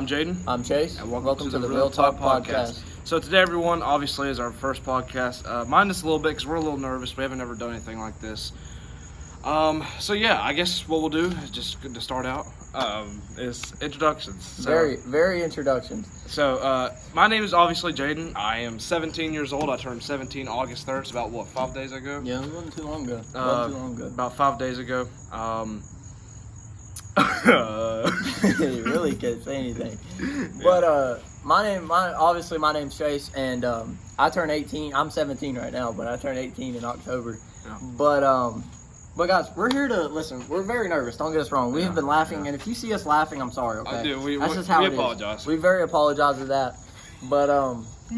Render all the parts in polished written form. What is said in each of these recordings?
I'm Jaden. I'm Chase. And welcome to the Real Talk Podcast. So today, everyone, obviously, is our first podcast. Mind us a little bit because we're a little nervous. We haven't ever done anything like this. So yeah, I guess what we'll do is just to start out is introductions. So, very introductions. So my name is obviously Jaden. I am 17 years old. I turned 17 August 3rd. It's about, 5 days ago? Yeah, it wasn't too long ago. About 5 days ago. You really can't say anything. But my name's Chase, and I turned 18. I'm 17 right now, but I turned 18 in October. Yeah. But guys, we're here to listen. We're very nervous. Don't get us wrong. We have been laughing, and if you see us laughing, I'm sorry. Okay, I do. That's just how we it apologize. is. We very apologize for that. But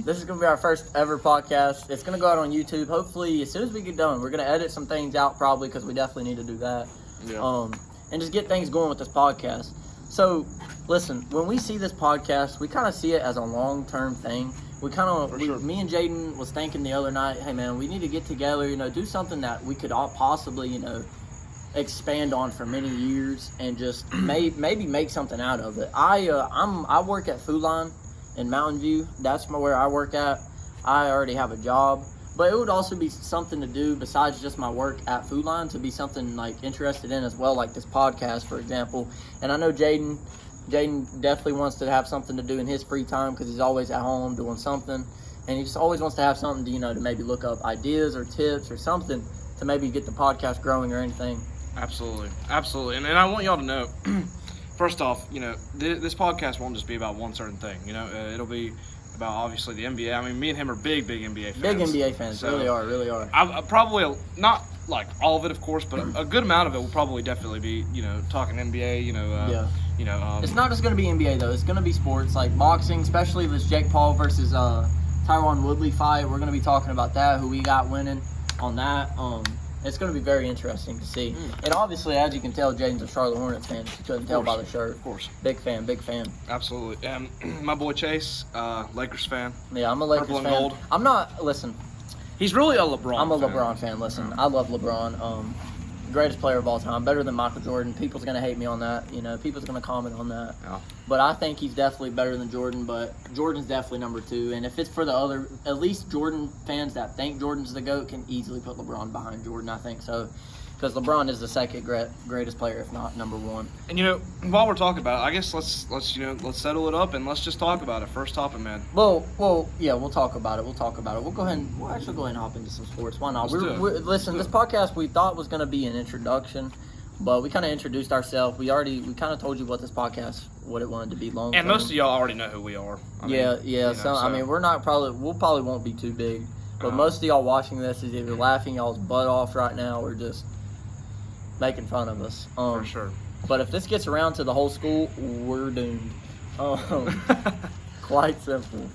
this is gonna be our first ever podcast. It's gonna go out on YouTube. Hopefully, as soon as we get done, we're gonna edit some things out probably because we definitely need to do that. Yeah. And just get things going with this podcast. So, listen, when we see this podcast, we kind of see it as a long-term thing. Me and Jaden was thinking the other night, hey man, we need to get together, do something that we could all possibly, expand on for many years and just maybe make something out of it. I work at Food Line in Mountain View. That's where I work at. I already have a job. But it would also be something to do besides just my work at Food Line, to be something like interested in as well, like this podcast, for example. And I know Jaden definitely wants to have something to do in his free time because he's always at home doing something. And he just always wants to have something to, to maybe look up ideas or tips or something to maybe get the podcast growing or anything. Absolutely. And I want y'all to know, first off, this podcast won't just be about one certain thing. It'll be about obviously the NBA. I mean, me and him are big NBA fans. Big NBA fans, so really are. I probably not like all of it, of course, but a good amount of it will probably definitely be, talking NBA. It's not just going to be NBA though. It's going to be sports like boxing, especially this Jake Paul versus Tyron Woodley fight. We're going to be talking about that. Who we got winning on that. It's going to be very interesting to see. And obviously, as you can tell, Jaden's a Charlotte Hornets fan. If you couldn't tell by the shirt. Of course. Big fan. Absolutely. And my boy Chase, Lakers fan. Yeah, I'm a Lakers Purple and fan. gold. I'm not, listen. He's really a LeBron fan. I'm a LeBron fan. Listen, I love LeBron. Greatest player of all time. Better than Michael Jordan. People's going to hate me on that. People's going to comment on that. Yeah. But I think he's definitely better than Jordan. But Jordan's definitely number 2. And if it's for the other, at least Jordan fans that think Jordan's the GOAT can easily put LeBron behind Jordan. I think so. Because LeBron is the second greatest player, if not number 1. And while we're talking about it, I guess let's settle it up and let's just talk about it. First topic, man. Well, yeah, we'll talk about it. We'll actually go ahead and hop into some sports. Why not? Listen, this podcast we thought was going to be an introduction, but we kind of introduced ourselves. We kind of told you what this podcast, what it wanted to be long. And most of y'all already know who we are. I mean, we'll probably won't be too big, but most of y'all watching this is either laughing y'all's butt off right now or just making fun of us. For sure. But if this gets around to the whole school, we're doomed. Quite simple.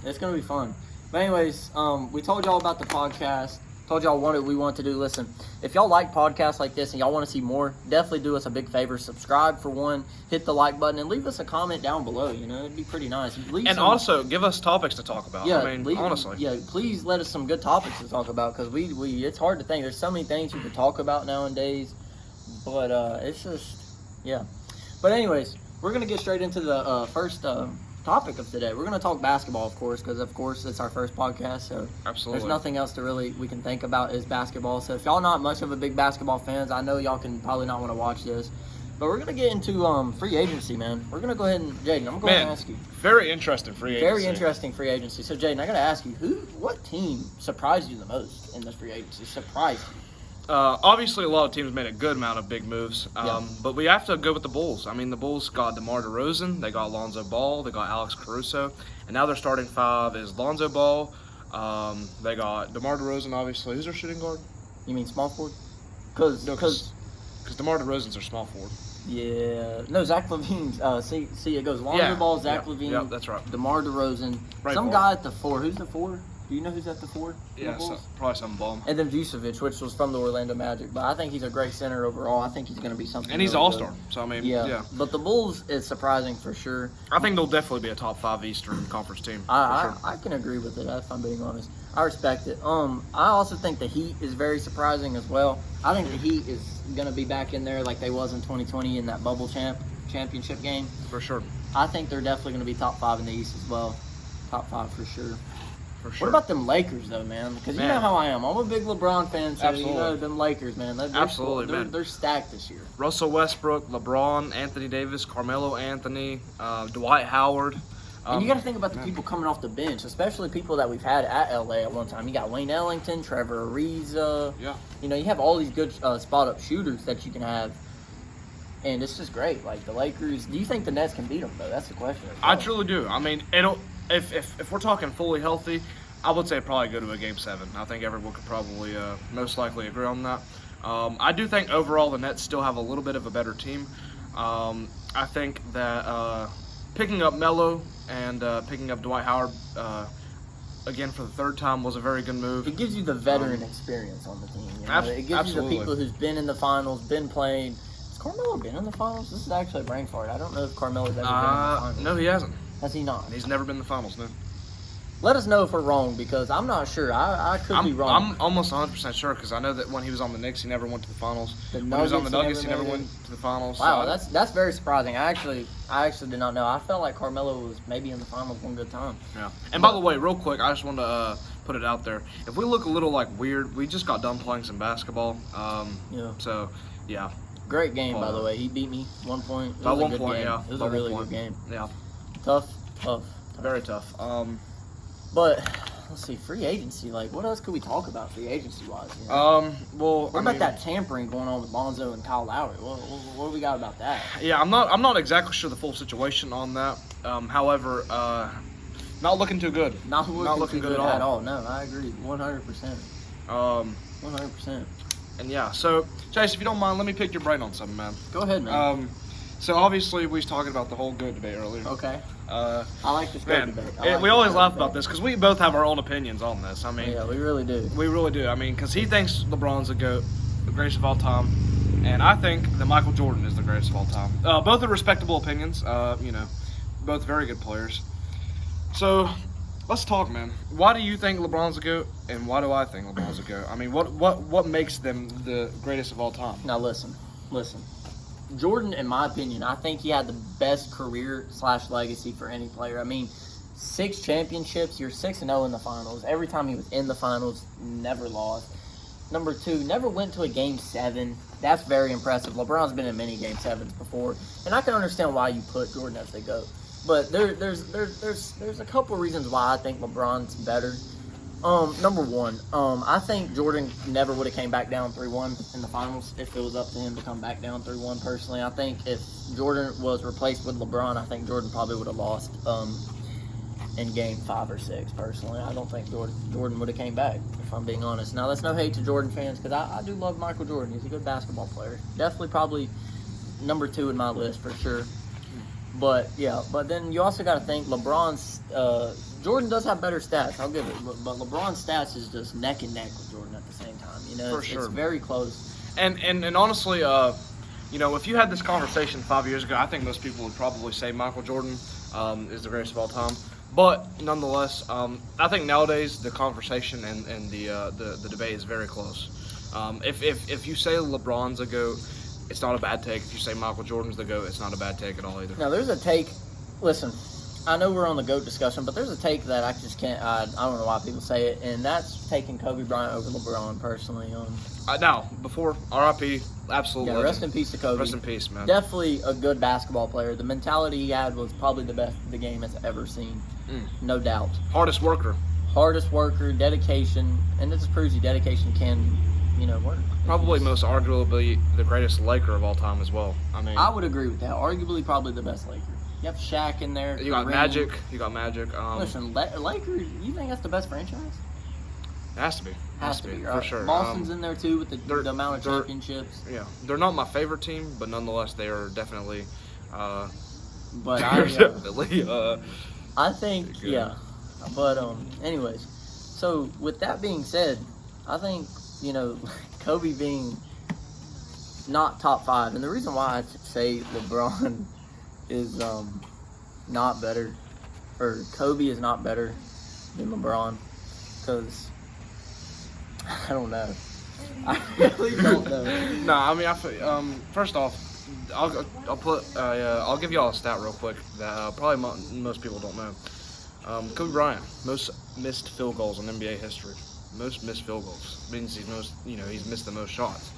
It's going to be fun. But anyways, we told y'all about the podcast. Told y'all what we want to do. Listen, if y'all like podcasts like this and y'all want to see more, definitely do us a big favor. Subscribe for one. Hit the like button and leave us a comment down below. It'd be pretty nice. Also, give us topics to talk about. Yeah, honestly. Yeah, please let us some good topics to talk about because we it's hard to think. There's so many things you can talk about nowadays. But it's just, yeah. But anyways, we're going to get straight into the first topic of today. We're going to talk basketball, of course, because of course it's our first podcast, so absolutely there's nothing else we can think about is basketball. So if y'all not much of a big basketball fans, I know y'all can probably not want to watch this, but we're going to get into free agency, man. We're going to go ahead and, Jaden, I'm going to ask you. Very interesting free agency. Very interesting free agency. So Jaden, I got to ask you, what team surprised you the most in this free agency? Surprised you? Obviously, a lot of teams made a good amount of big moves, but we have to go with the Bulls. I mean, the Bulls got DeMar DeRozan, they got Lonzo Ball, they got Alex Caruso, and now their starting 5 is Lonzo Ball. They got DeMar DeRozan, obviously. Who's their shooting guard? You mean small forward? Because DeMar DeRozan's their small forward. Yeah. No, Zach LaVine's. It goes Lonzo Ball, Zach LaVine. Yeah, that's right. DeMar DeRozan. Some guy at the 4. Who's the 4? Do you know who's at the 4? Yeah, probably some bum. And then Vucevic, which was from the Orlando Magic. But I think he's a great center overall. I think he's going to be something. And he's really all-star. good. So, I mean, yeah. But the Bulls is surprising for sure. I think they'll definitely be a top 5 Eastern Conference team. I can agree with it, if I'm being honest. I respect it. I also think the Heat is very surprising as well. I think the Heat is going to be back in there like they was in 2020 in that bubble championship game. For sure. I think they're definitely going to be top 5 in the East as well. Top 5 for sure. For sure. What about them Lakers, though, man? Because you know how I am. I'm a big LeBron fan, so Absolutely. you know them Lakers, man. They're Absolutely, man. They're stacked this year. Russell Westbrook, LeBron, Anthony Davis, Carmelo Anthony, Dwight Howard. And you got to think about the people coming off the bench, especially people that we've had at LA at one time. You got Wayne Ellington, Trevor Ariza. Yeah. You know, you have all these good spot-up shooters that you can have. And it's just great. Like, the Lakers, do you think the Nets can beat them, though? That's the question. I truly do. I mean, if we're talking fully healthy, I would say probably go to a Game 7. I think everyone could probably most likely agree on that. I do think overall the Nets still have a little bit of a better team. I think that picking up Melo and picking up Dwight Howard again for the third time was a very good move. It gives you the veteran experience on the team. You know? It gives absolutely. you the people who's been in the finals, been playing. Has Carmelo been in the finals? This is actually a brain fart. I don't know if Carmelo's ever been in the finals. No, he hasn't. Has he not? He's never been in the finals, no. Let us know if we're wrong, because I'm not sure. I could be wrong. I'm almost 100% sure, because I know that when he was on the Knicks, he never went to the finals. The When he was on the Nuggets, Nuggets, he never went to the finals. Wow, So that's very surprising. I actually did not know. I felt like Carmelo was maybe in the finals one good time. yeah. And by the way, real quick, I just wanted to put it out there. If we look a little like weird, we just got done playing some basketball. Yeah. So, yeah. Great game, by the way. He beat me 1 point. It By was a 1 good point, game. yeah. It was By a really 1 point. good game. Yeah. Tough. Very tough. But let's see, free agency. Like, what else could we talk about free agency wise? You know? Well, what about that tampering going on with Lonzo and Kyle Lowry? What do we got about that? Yeah, I'm not exactly sure the full situation on that. However, not looking too good. Not looking good at all. No, I agree, 100%. 100%. And yeah, so Chase, if you don't mind, let me pick your brain on something, man. Go ahead, man. So obviously we was talking about the whole GOAT debate earlier. Okay. I like this Man, debate. we always laugh about this because we both have our own opinions on this. I mean, Yeah, we really do. we really do. I mean, because he thinks LeBron's the GOAT, the greatest of all time, and I think that Michael Jordan is the greatest of all time. Both are respectable opinions. You know, both very good players. So let's talk, man. Why do you think LeBron's the GOAT, and why do I think LeBron's the GOAT? I mean, what makes them the greatest of all time? Now listen. Jordan, in my opinion, I think he had the best career/legacy for any player. I mean, 6 championships, you're 6-0 in the finals. Every time he was in the finals, never lost. Number 2, never went to a Game 7. That's very impressive. LeBron's been in many Game 7s before, and I can understand why you put Jordan as the GOAT. But there's a couple reasons why I think LeBron's better. Number 1, I think Jordan never would have came back down 3-1 in the finals if it was up to him to come back down 3-1 personally. I think if Jordan was replaced with LeBron, I think Jordan probably would have lost in game 5 or 6 personally. I don't think Jordan would have came back, if I'm being honest. Now, that's no hate to Jordan fans, because I do love Michael Jordan. He's a good basketball player. Definitely probably number 2 in my list for sure. But then you also got to think LeBron's Jordan does have better stats, I'll give it, but LeBron's stats is just neck and neck with Jordan at the same time. You know, it's very close. And honestly, you know, if you had this conversation 5 years ago, I think most people would probably say Michael Jordan is the greatest of all time. But nonetheless, I think nowadays the conversation and the debate is very close. If you say LeBron's a GOAT, it's not a bad take. If you say Michael Jordan's the GOAT, it's not a bad take at all either. Now, there's a take. Listen, I know we're on the GOAT discussion, but there's a take that I just can't. I don't know why people say it, and that's taking Kobe Bryant over LeBron personally. Now, before RIP, absolutely. Yeah, rest in peace to Kobe. Rest in peace, man. Definitely a good basketball player. The mentality he had was probably the best the game has ever seen, no doubt. Hardest worker, dedication, and this proves you dedication can, work. Probably most arguably the greatest Laker of all time as well. I mean, I would agree with that. Arguably, probably the best Laker. You have Shaq in there. You got Magic. Listen, Lakers. You think that's the best franchise? It has to be. Has to be, right? For sure. Boston's in there too with the amount of championships. Yeah, they're not my favorite team, but nonetheless, they are definitely. But I think good. But anyways, so with that being said, I think Kobe being not top 5, and the reason why I say LeBron is not better, or Kobe is not better than LeBron, because I don't know. I really don't know. No, I mean, I feel, first off, I'll give y'all a stat real quick that probably most people don't know. Kobe Bryant, most missed field goals in NBA history. Most missed field goals means he's missed the most shots.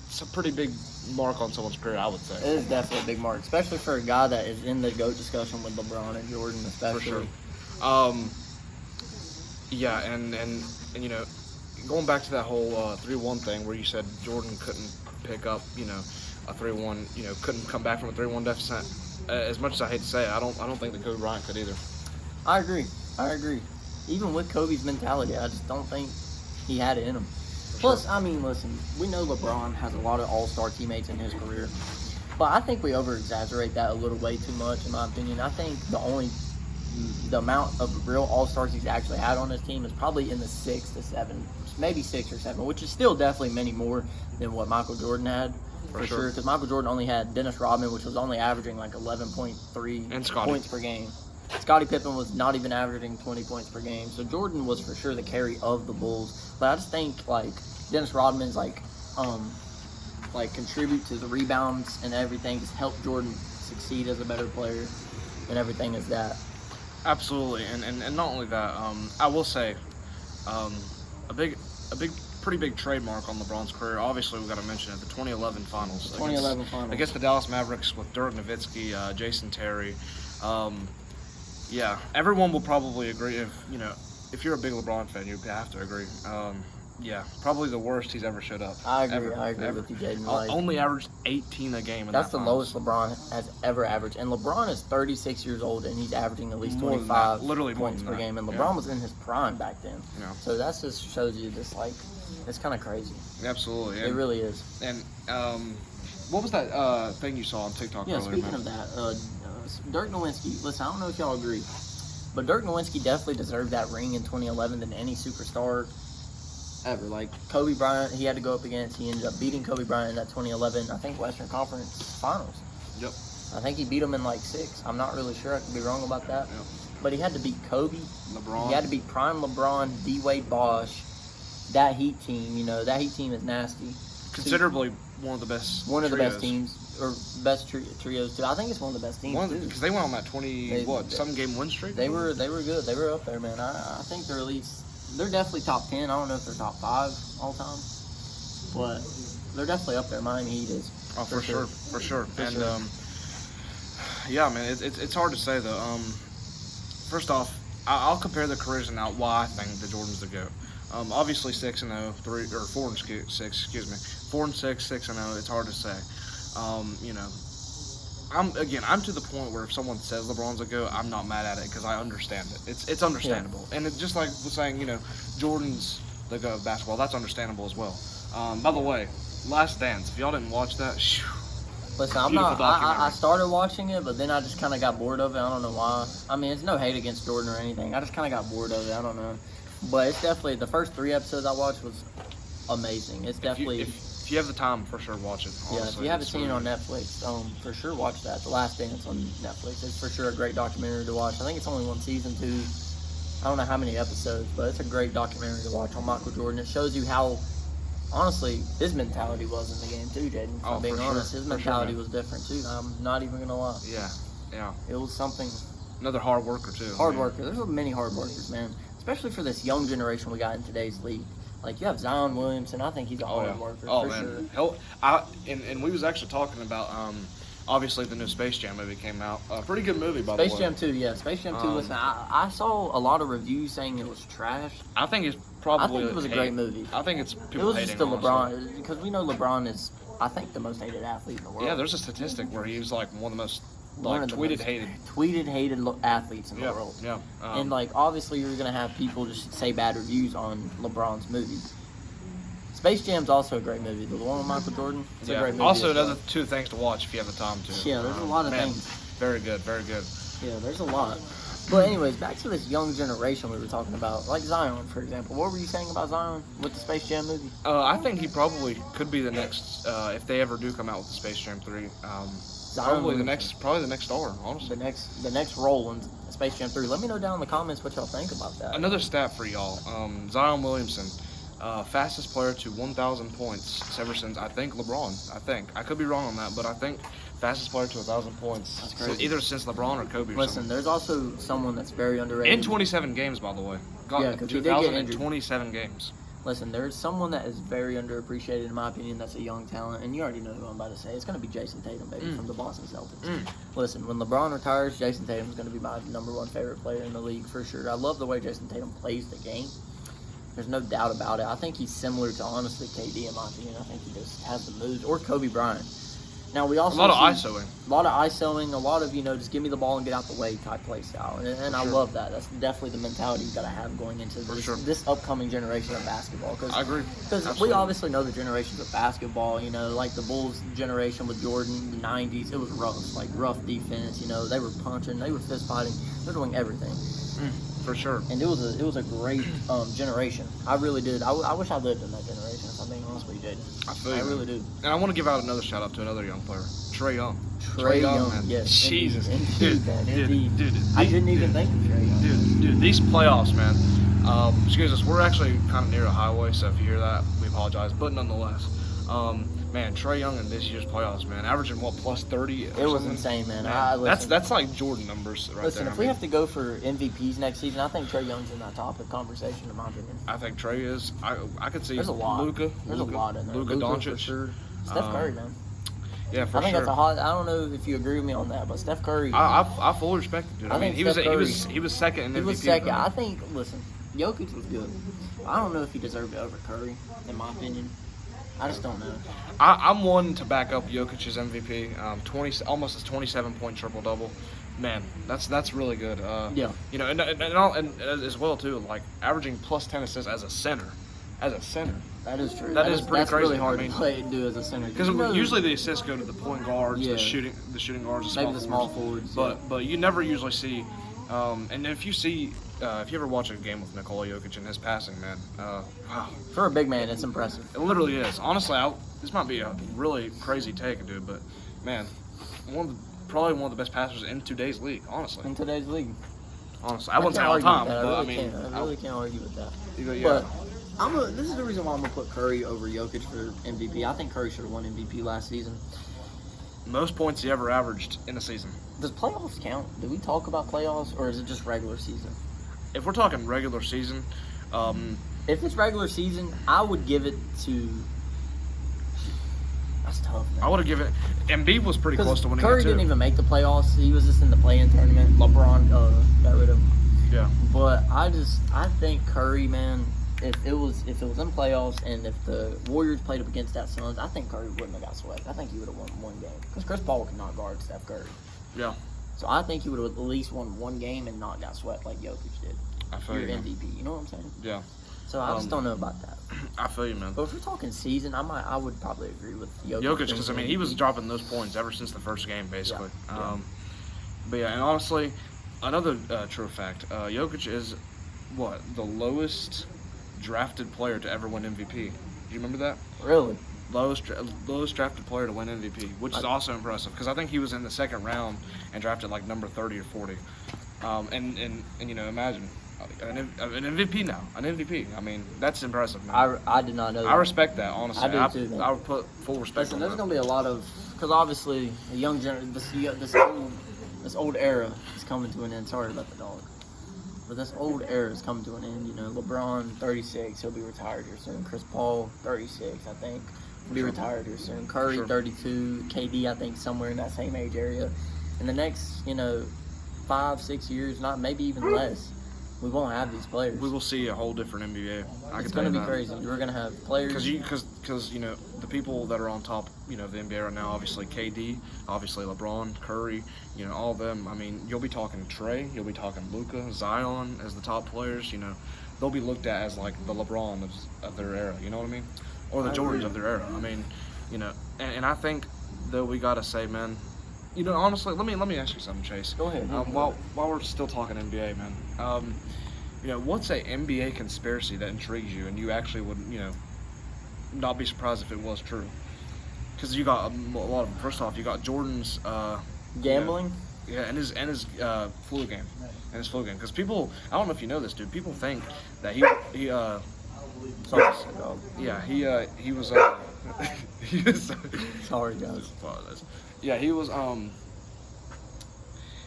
It's a pretty big mark on someone's career, I would say. It is definitely a big mark, especially for a guy that is in the GOAT discussion with LeBron and Jordan, especially. For sure. Yeah, and going back to that whole 3-1 thing where you said Jordan couldn't pick up, a 3-1, couldn't come back from a 3-1 deficit. As much as I hate to say it, I don't think that Kobe Bryant could either. I agree. Even with Kobe's mentality, I just don't think he had it in him. Plus, I mean, listen, we know LeBron has a lot of all-star teammates in his career, but I think we over-exaggerate that a little way too much, in my opinion. I think the amount of real all-stars he's actually had on his team is probably in the 6 to 7, maybe 6 or 7, which is still definitely many more than what Michael Jordan had, for sure. Because Michael Jordan only had Dennis Rodman, which was only averaging like 11.3 points per game. Scottie Pippen was not even averaging 20 points per game. So Jordan was for sure the carry of the Bulls. But I just think like Dennis Rodman's like contribute to the rebounds and everything, just help Jordan succeed as a better player and everything is that. Absolutely, and not only that, I will say, pretty big trademark on LeBron's career. Obviously, we've got to mention it. The 2011 Finals. Against the Dallas Mavericks with Dirk Nowitzki, Jason Terry. Yeah, everyone will probably agree. If you're a big LeBron fan, you have to agree. Yeah, probably the worst he's ever showed up. I agree with you, Jaden. Only averaged 18 a game. That's the lowest LeBron has ever averaged. And LeBron is 36 years old, and he's averaging at least 25 points per game. And LeBron was in his prime back then. Yeah. So that just shows you just like, it's kind of crazy. Absolutely. It really is. And what was that thing you saw on TikTok earlier? Yeah, speaking of that, Dirk Nowitzki, listen, I don't know if y'all agree, but Dirk Nowitzki definitely deserved that ring in 2011 than any superstar ever. Like Kobe Bryant, he had to go up against. He ended up beating Kobe Bryant in that 2011, I think, Western Conference Finals. Yep. I think he beat him in like 6. I'm not really sure. I could be wrong about that. Yep. But he had to beat Kobe. LeBron. He had to beat prime LeBron, D-Wade Bosh. That Heat team, that Heat team is nasty. Considerably one of the best. One of the best teams, or best trios too. I think it's one of the best teams because they went on that 7 game win streak. They were good. They were up there, man. I think they're definitely top 10. I don't know if they're top 5 all time, but they're definitely up there. Miami Heat is. Oh, for sure. Yeah, man, it's hard to say though. First off, I'll compare the careers now. Why I think the Jordan's the GOAT. Obviously 6-0, 4-6. Excuse me, 4-6, 6-0. It's hard to say. I'm to the point where if someone says LeBron's a GOAT, I'm not mad at it because I understand it. It's understandable, and it's just like saying Jordan's the GOAT of basketball. That's understandable as well. By the way, Last Dance. If y'all didn't watch that, listen, I started watching it, but then I just kind of got bored of it. I don't know why. I mean, it's no hate against Jordan or anything. I just kind of got bored of it. I don't know. But it's definitely, the first 3 episodes I watched was amazing. It's definitely... If you have the time, for sure watch it. Honestly. Yeah, if you haven't seen it on Netflix, for sure watch that. The Last Dance on Netflix. It's for sure a great documentary to watch. I think it's only 1 season, 2. I don't know how many episodes, but it's a great documentary to watch on Michael Jordan. It shows you how, honestly, his mentality was in the game too, Jaden. If I'm being honest, his mentality was different too. I'm not even going to lie. Yeah. It was something... Another hard worker too. Hard worker. There's many hard workers, man. Especially for this young generation we got in today's league. Like, you have Zion Williamson. I think he's a hard worker. Oh, for man. Sure. And we was actually talking about, obviously, the new Space Jam movie came out. A pretty good movie, by the way. Space Jam 2, yeah. Space Jam 2, listen, I saw a lot of reviews saying it was trash. I think it's probably... I think it was a great movie. I think it's people hating. It was just the LeBron, because we know LeBron is, I think, the most hated athlete in the world. Yeah, there's a statistic where he was, like, one of the most... tweeted hated athletes in the world. Yeah. And obviously you're gonna have people just say bad reviews on LeBron's movie. Space Jam's also a great movie. The one with Michael Jordan. It's a great movie. Also, another 2 things to watch if you have the time to. Yeah, there's a lot of things. Very good. Yeah, there's a lot. But anyways, back to this young generation we were talking about, like Zion, for example. What were you saying about Zion with the Space Jam movie? I think he probably could be the next, if they ever do come out with the Space Jam 3. Probably the next star, honestly. The next role in Space Jam 3. Let me know down in the comments what y'all think about that. Another stat for y'all. Zion Williamson, fastest player to 1,000 points ever since, I think, LeBron. I could be wrong on that, but I think fastest player to 1,000 points. That's crazy. Either since LeBron or Kobe. Listen, there's also someone that's very underrated. In 27 games, by the way. Yeah, 'cause he did get injured. 27 games. Listen, there's someone that is very underappreciated in my opinion. That's a young talent, and you already know who I'm about to say. It's going to be Jason Tatum, baby, from the Boston Celtics. Listen, when LeBron retires, Jason Tatum is going to be my number one favorite player in the league for sure. I love the way Jason Tatum plays the game. There's no doubt about it. I think he's similar to, honestly, KD in my opinion. I think he just has the moves, or Kobe Bryant. Now, we also a lot of see ISOing. A lot of ISOing, a lot of, just give me the ball and get out the way type play style. And I love that. That's definitely the mentality you got to have going into this upcoming generation of basketball. I agree. Because we obviously know the generations of basketball, like the Bulls generation with Jordan, the 90s, it was rough, like rough defense, they were punching, they were fist fighting, they were doing everything. For sure. And it was a great generation. I really did. I wish I lived in that generation, if I'm being honest with you, Jaden. I feel you. I really do. And I want to give out another shout out to another young player, Trae Young. Trae Young, man. yes. Jesus. Indeed, man. Indeed. Dude, I didn't even think of Trae Young. Dude, these playoffs, man. Excuse us, we're actually kind of near a highway, so if you hear that, we apologize. But nonetheless, man, Trae Young in this year's playoffs, man, averaging plus 30. It was insane, man. That's like Jordan numbers right listen, there. If we have to go for MVPs next season, I think Trae Young's in that topic conversation, in my opinion. I think Trae is. I could see. There's a lot. Luka. There's a lot in there. Luka Doncic. For sure. Steph Curry, man. Yeah, for sure. I think that's a hot. I don't know if you agree with me on that, but Steph Curry. I fully respect it, dude. I mean, he was second in MVP. He was second. I think. Listen, Jokic was good. I don't know if he deserved it over Curry, in my opinion. I just don't know. I'm one to back up Jokic's MVP. Almost his 27-point triple double. Man, that's really good. Yeah. And as well too, like averaging plus 10 assists as a center. That is true. That is pretty that's crazy. really hard to do as a center. Because usually the assists go to the point guards, the shooting guards, maybe the small forwards. But you never usually see. And if you ever watch a game with Nikola Jokic and his passing, man, wow. For a big man, it's impressive. It literally is. Honestly, this might be a really crazy take, dude, but man, probably one of the best passers in today's league. Honestly. In today's league. Honestly, I wouldn't say all the time, but I really can't argue with that. Yeah. But this is the reason why I'm gonna put Curry over Jokic for MVP. I think Curry should have won MVP last season. Most points he ever averaged in a season. Does playoffs count? Do we talk about playoffs, or is it just regular season? If we're talking regular season, if it's regular season, I would give it to. That's tough, man. I would have given it. Embiid was pretty close to winning Curry it too. didn't even make the playoffs. He was just in the play-in tournament. LeBron got rid of him. Yeah. But I think Curry, man. If it was in playoffs and if the Warriors played up against that Suns, I think Curry wouldn't have got swept. I think he would have won one game because Chris Paul could not guard Steph Curry. Yeah. So I think he would have at least won one game and not got swept like Jokic did. I feel you. MVP. You know what I'm saying? Yeah. So I just don't know about that. I feel you, man. But if we're talking season, I would probably agree with Jokic because he was dropping those points ever since the first game, basically. Yeah. But yeah, and honestly, another true fact: Jokic is the lowest drafted player to ever win MVP. Do you remember that? Really? Lowest drafted player to win MVP, which is also impressive because I think he was in the second round and drafted like number 30 or 40. And imagine an MVP now, an MVP. I mean, that's impressive, man. I did not know that. I respect that, honestly. I do too, man. I would put full respect. Listen, there's gonna be a lot of because obviously the young this old era is coming to an end. Sorry about the dog. But this old era is coming to an end. LeBron, 36, he'll be retired here soon. Chris Paul, 36, I think, will be retired here soon. Curry, 32. KD, I think, somewhere in that same age area. In the next, 5-6 years, maybe even less, we won't have these players. We will see a whole different NBA. It's going to be crazy. We're going to have players. Because the people that are on top, of the NBA right now, obviously KD, obviously LeBron, Curry, all of them. I mean, you'll be talking Trae, you'll be talking Luka, Zion as the top players. They'll be looked at as like the LeBron of their era. You know what I mean? Or the Jordans of their era. I mean, and I think though we gotta say, man. Honestly, let me ask you something, Chase. Go ahead. While we're still talking NBA, man, what's a NBA conspiracy that intrigues you, and you actually would, not be surprised if it was true? Because you got a lot of. First off, you got Jordan's gambling. And his flu game, because people, I don't know if you know this, dude. People think that he Sorry, dog. Yeah, he was he was Sorry, guys. yeah, he was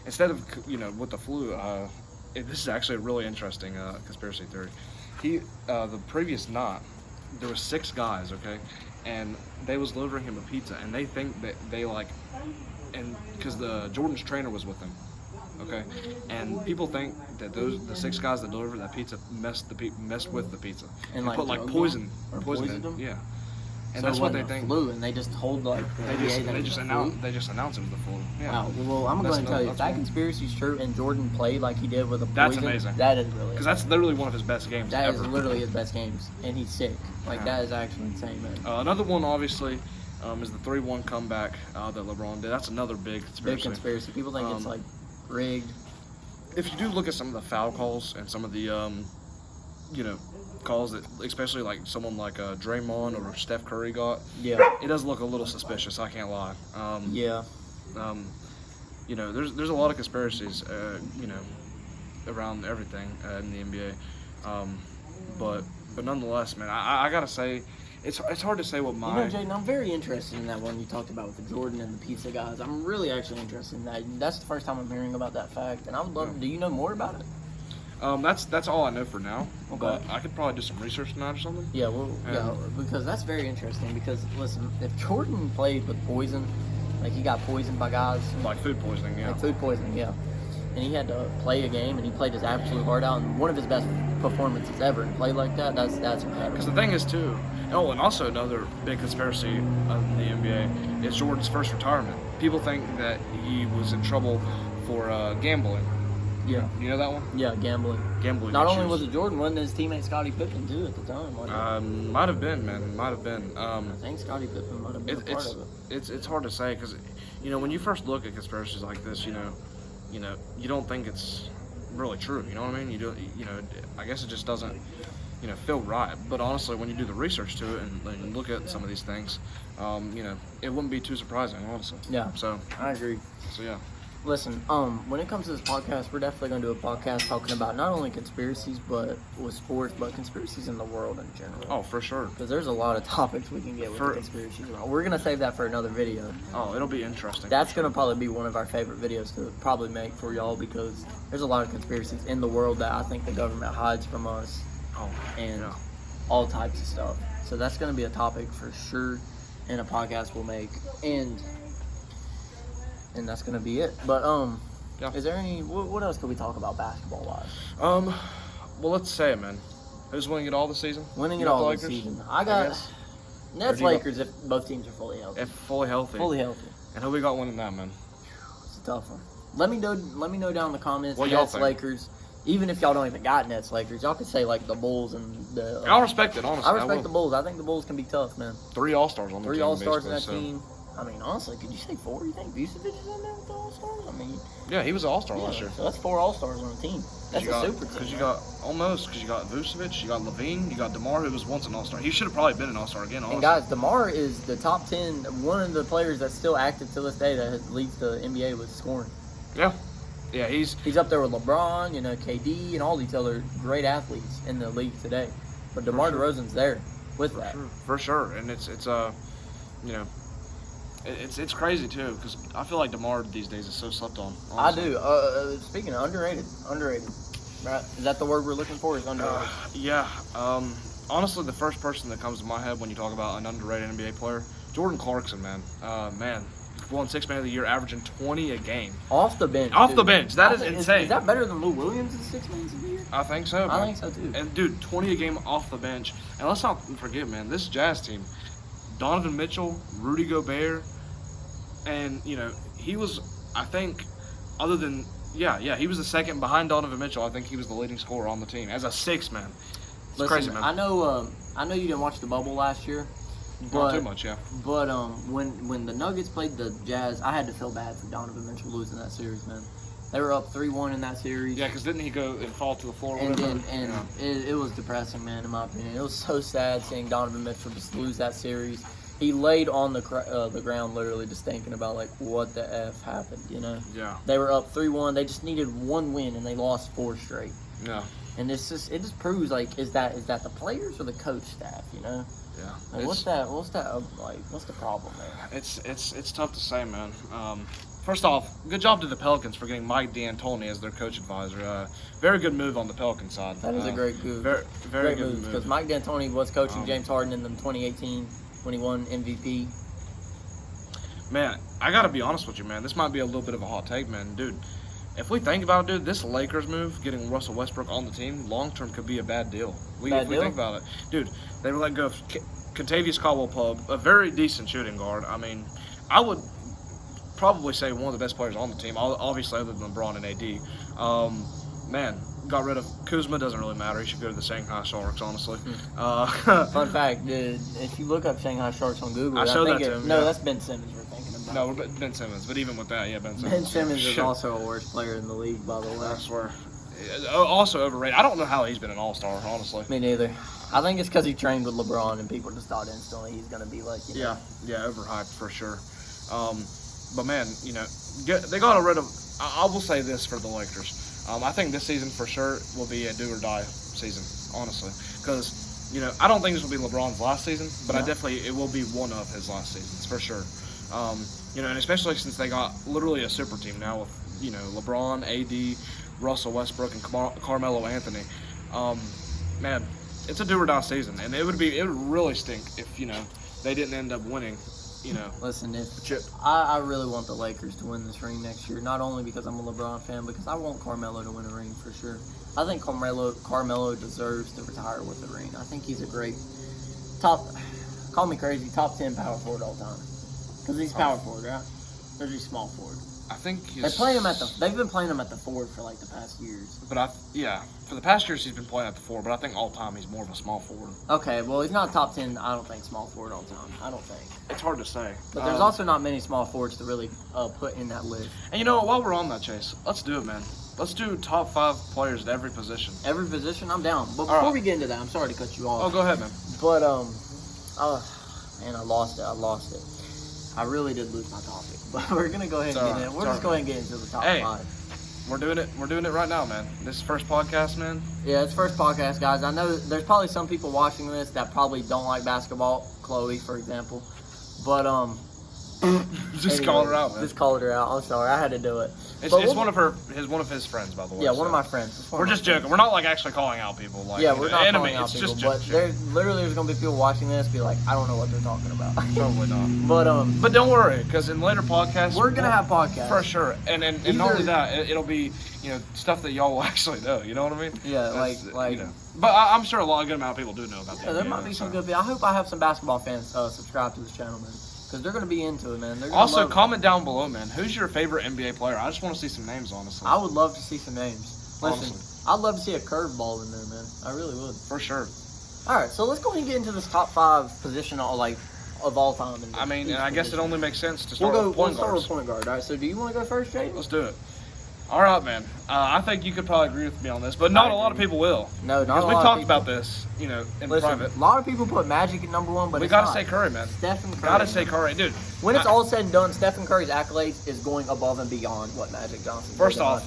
instead of with the flu, this is actually a really interesting conspiracy theory. The previous night there were 6 guys, okay, and they was delivering him a pizza, and they think that and because the Jordan's trainer was with him, okay, and people think that the 6 guys that delivered that pizza messed with the pizza And put like poison in, them? yeah. And So that's it what they wasn't a think. flu, and they just told like They just announced it was the flu. Yeah. Wow. Well, I'm going to tell you, if that one. conspiracy's true and Jordan played like he did with a poison, That's amazing. That is really Because that's literally one of his best games that ever. is literally his best games, and he's sick. Like Yeah. that is actually insane, man. Another one, obviously, is the 3-1 comeback that LeBron did. That's another big conspiracy. Big conspiracy. People think it's like rigged. If you do look at some of the foul calls and some of the, calls that, especially like someone like Draymond or Steph Curry got, Yeah. it does look a little suspicious. I can't lie. Yeah. There's a lot of conspiracies, around everything in the NBA, but nonetheless, man, I gotta say, it's hard to say what my. Jaden, I'm very interested in that one you talked about with the Jordan and the pizza guys. I'm really actually interested in that. That's the first time I'm hearing about that fact, and I would love. Do you know more about it? That's all I know for now. Okay. But I could probably do some research tonight or something. Yeah, well, yeah, because that's very interesting. Because listen, if Jordan played with poison, like he got poisoned by guys, Like food poisoning, yeah. like food poisoning, yeah, and he had to play a game, and he played his absolute heart out, and one of his best performances ever, and play like that, that's incredible. Because the thing is too, and also another big conspiracy of the NBA is Jordan's first retirement. People think that he was in trouble for gambling. Yeah, You know that one? yeah, gambling. Gambling. Not only issues. was it Jordan, wasn't his teammate Scottie Pippen too at the time? Wasn't it? Might have been, man. Might have been. I think Scottie Pippen might have been a part of it. It's hard to say because, when you first look at conspiracies like this, you don't think it's really true. You know what I mean? You do, I guess it just doesn't, feel right. But honestly, when you do the research to it and look at some of these things, it wouldn't be too surprising, honestly. Yeah, So I agree. yeah. Listen, when it comes to this podcast, we're definitely going to do a podcast talking about not only conspiracies, but with sports, but conspiracies in the world in general. Oh, for sure. Because there's a lot of topics we can get with the conspiracies. We're going to save that for another video. Oh, it'll be interesting. That's going to probably be one of our favorite videos to probably make for y'all because there's a lot of conspiracies in the world that I think the government hides from us Oh, and yeah. all types of stuff. So that's going to be a topic for sure in a podcast we'll make. And that's gonna be it. But Yeah. is there any? What else could we talk about basketball wise? Well, let's say it, man. Who's winning it all this season? Winning You it got all the this Lakers? season. I got guess. Nets, Or do you Lakers if both teams are fully healthy. If fully healthy. Fully healthy. And who we got winning that, man? It's a tough one. Let me know down in the comments. What y'all Nets, think? Lakers. Even if y'all don't even got Nets, Lakers, y'all could say like the Bulls and the. I'll respect it, honestly. I respect will. the Bulls. I think the Bulls can be tough, man. 3 All-Stars on the 3 team. All-Stars in that basically, so- team. I mean, honestly, could you say 4? You think Vucevic is in there with the All-Stars? I mean, Yeah, he was an All-Star yeah, last year. so that's 4 All-Stars on the team. That's a super team. Because you got Vucevic, you got Levine, you got DeMar, who was once an All-Star. He should have probably been an All-Star again, honestly. And guys, DeMar is the top 10, one of the players that's still active to this day that leads the NBA with scoring. Yeah. Yeah, he's He's up there with LeBron, KD, and all these other great athletes in the league today. But DeMar sure. DeRozan's there with that. for sure. And it's it's crazy too because I feel like DeMar these days is so slept on. Honestly. I do. Speaking of underrated. Right? Is that the word we're looking for? Is underrated. Yeah. Honestly, the first person that comes to my head when you talk about an underrated NBA player, Jordan Clarkson, man. Won 6th Man of the Year, averaging 20 a game. Off the bench. Off dude. the bench. That I is think- insane. Is that better than Lou Williams' 6 Man of the Year? I think so. I man. think so too. And dude, 20 a game off the bench. And let's not forget, man, this Jazz team, Donovan Mitchell, Rudy Gobert, and he was, I think, other than he was the second behind Donovan Mitchell. I think he was the leading scorer on the team as a 6 man. It's Listen, crazy, man. I know you didn't watch the bubble last year. Not But, too much, yeah. But when the Nuggets played the Jazz, I had to feel bad for Donovan Mitchell losing that series, man. They were up 3-1 in that series. Yeah, because didn't he go and fall to the floor? And whatever? it was depressing, man, in my opinion. It was so sad seeing Donovan Mitchell just lose that series. He laid on the ground literally just thinking about, like, what the F happened, Yeah. They were up 3-1. They just needed one win, and they lost 4 straight. Yeah. And it just proves like is that the players or the coach staff? You know. Yeah. Like, what's the problem there? It's tough to say, man. First off, good job to the Pelicans for getting Mike D'Antoni as their coach advisor. Very good move on the Pelican side. That is a great move. Very good move. Because Mike D'Antoni was coaching James Harden in the 2018 when he won MVP. Man, I gotta be honest with you, man. This might be a little bit of a hot take, man, dude. If we think about it, dude, this Lakers move, getting Russell Westbrook on the team, long term could be a bad deal. If we think about it, dude, they were let go of Kentavious Caldwell-Pope, a very decent shooting guard. I mean, I would probably say one of the best players on the team, obviously other than LeBron and AD. Man, got rid of Kuzma, doesn't really matter. He should go to the Shanghai Sharks, honestly. Fun fact, dude, if you look up Shanghai Sharks on Google, that's Ben Simmons we're thinking about. No, Ben Simmons. But even with that, yeah, Ben Simmons. Ben Simmons is also a worse player in the league, by the way. I swear. Also overrated. I don't know how he's been an all-star, honestly. Me neither. I think it's because he trained with LeBron and people just thought instantly he's going to be like, you know. Yeah, overhyped for sure. But man, you know, they got rid of. I will say this for the Lakers. I think this season for sure will be a do or die season, honestly, because you know I don't think this will be LeBron's last season, but it will be one of his last seasons for sure. You know, and especially since they got literally a super team now with you know LeBron, AD, Russell Westbrook, and Carmelo Anthony. Man, it's a do or die season, and it would really stink if you know they didn't end up winning. You know, listen, I really want the Lakers to win this ring next year, not only because I'm a LeBron fan, because I want Carmelo to win a ring for sure. I think Carmelo deserves to retire with a ring. I think he's a great call me crazy, top 10 power forward all time. Because he's power forward, right? Or is he small forward? I think they've been playing him at the forward for like the past years. But for the past years he's been playing at the forward, but I think all time he's more of a small forward. Okay, well he's not top 10. I don't think small forward all time. I don't think. It's hard to say. But there's also not many small forwards to really put in that list. And you know what? While we're on that, Chase, let's do it, man. Let's do top 5 players at every position. Every position, I'm down. But before we get into that, I'm sorry to cut you off. Oh, go ahead, man. But man, I lost it. I really did lose my topic, but we're gonna go ahead and get in. We're just going to get into the top 5. We're doing it. We're doing it right now, man. This is first podcast, man. Yeah, it's first podcast, guys. I know there's probably some people watching this that probably don't like basketball. Chloe, for example, but just calling her out, man. Just called her out. I'm sorry, I had to do it. It's one of his friends, by the way. Yeah, one of my friends. We're just joking. We're not like actually calling out people. Like, yeah, we're not calling out people. But there's going to be people watching this be like, I don't know what they're talking about. Totally not. But don't worry, because in later podcasts we're gonna have podcasts for sure. And not only that, it'll be stuff that y'all will actually know. You know what I mean? Yeah, like. You know. But I'm sure a good amount of people do know about that. Yeah, there might be some good people. I hope I have some basketball fans subscribe to this channel, man. Because they're going to be into it, man. Also, comment down below, man. Who's your favorite NBA player? I just want to see some names, honestly. I would love to see some names. Listen, honestly. I'd love to see a curveball in there, man. I really would. For sure. All right, so let's go ahead and get into this top 5 position of all time. I guess it only makes sense to start with point guards. Start with point guard. All right, so do you want to go first, Jay? Let's do it. All right, man. I think you could probably agree with me on this, but not a lot of people will. No, not a lot of people. Because we've talked about this, in private. A lot of people put Magic at number 1, but we got to say Curry, man. Stephen Curry. Got to say Curry, dude. When it's all said and done, Stephen Curry's accolades is going above and beyond what Magic Johnson. First off,